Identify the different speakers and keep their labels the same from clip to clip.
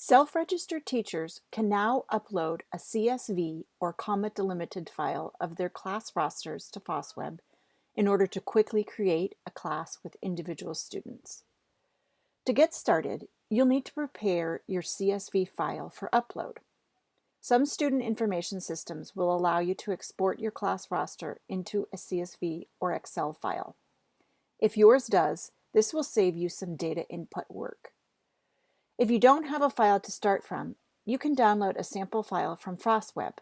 Speaker 1: Self-registered teachers can now upload a CSV or comma-delimited file of their class rosters to FOSSweb in order to quickly create a class with individual students. To get started, you'll need to prepare your CSV file for upload. Some student information systems will allow you to export your class roster into a CSV or Excel file. If yours does, this will save you some data input work. If you don't have a file to start from, you can download a sample file from FOSSweb.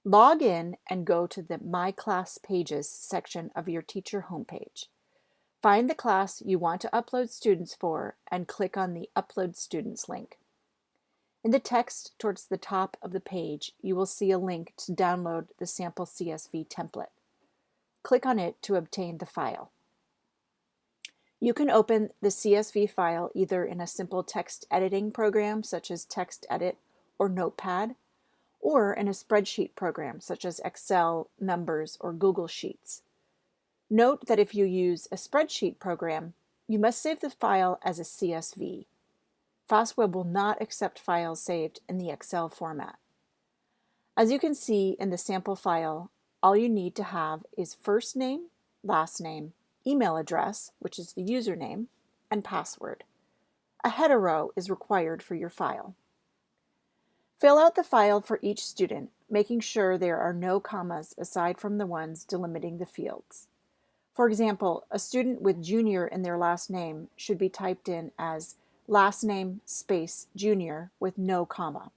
Speaker 1: Log in and go to the My Class Pages section of your teacher homepage. Find the class you want to upload students for and click on the Upload Students link. In the text towards the top of the page, you will see a link to download the sample CSV template. Click on it to obtain the file. You can open the CSV file either in a simple text editing program such as TextEdit or Notepad, or in a spreadsheet program such as Excel, Numbers, or Google Sheets. Note that if you use a spreadsheet program, you must save the file as a CSV. FOSSweb will not accept files saved in the Excel format. As you can see in the sample file, all you need to have is first name, last name, email address, which is the username, and password. A header row is required for your file. Fill out the file for each student, making sure there are no commas aside from the ones delimiting the fields. For example, a student with junior in their last name should be typed in as last name space junior with no comma.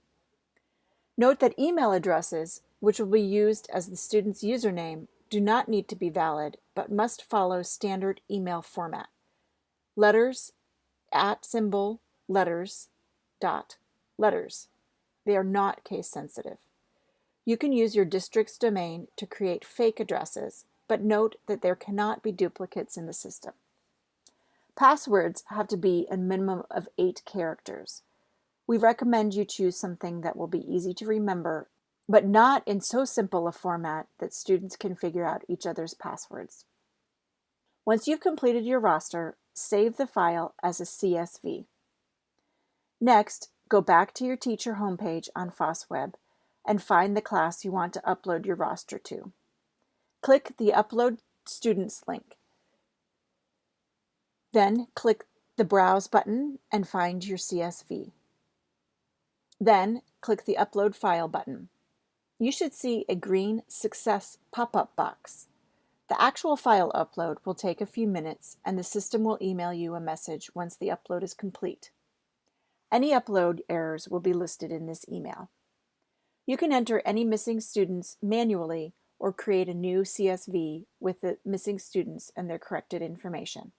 Speaker 1: Note that email addresses, which will be used as the student's username, do not need to be valid, but must follow standard email format. Letters, @ letters, dot, letters. They are not case sensitive. You can use your district's domain to create fake addresses, but note that there cannot be duplicates in the system. Passwords have to be a minimum of 8 characters. We recommend you choose something that will be easy to remember, but not in so simple a format that students can figure out each other's passwords. Once you've completed your roster, save the file as a CSV. Next, go back to your teacher homepage on FOSSweb and find the class you want to upload your roster to. Click the Upload Students link. Then click the Browse button and find your CSV. Then click the Upload File button. You should see a green Success pop-up box. The actual file upload will take a few minutes, and the system will email you a message once the upload is complete. Any upload errors will be listed in this email. You can enter any missing students manually or create a new CSV with the missing students and their corrected information.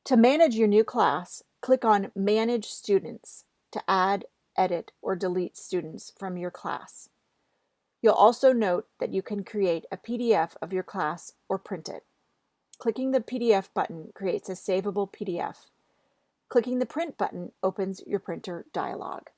Speaker 1: To manage your new class, click on Manage Students to add, edit, or delete students from your class. You'll also note that you can create a PDF of your class or print it. Clicking the PDF button creates a savable PDF. Clicking the Print button opens your printer dialog.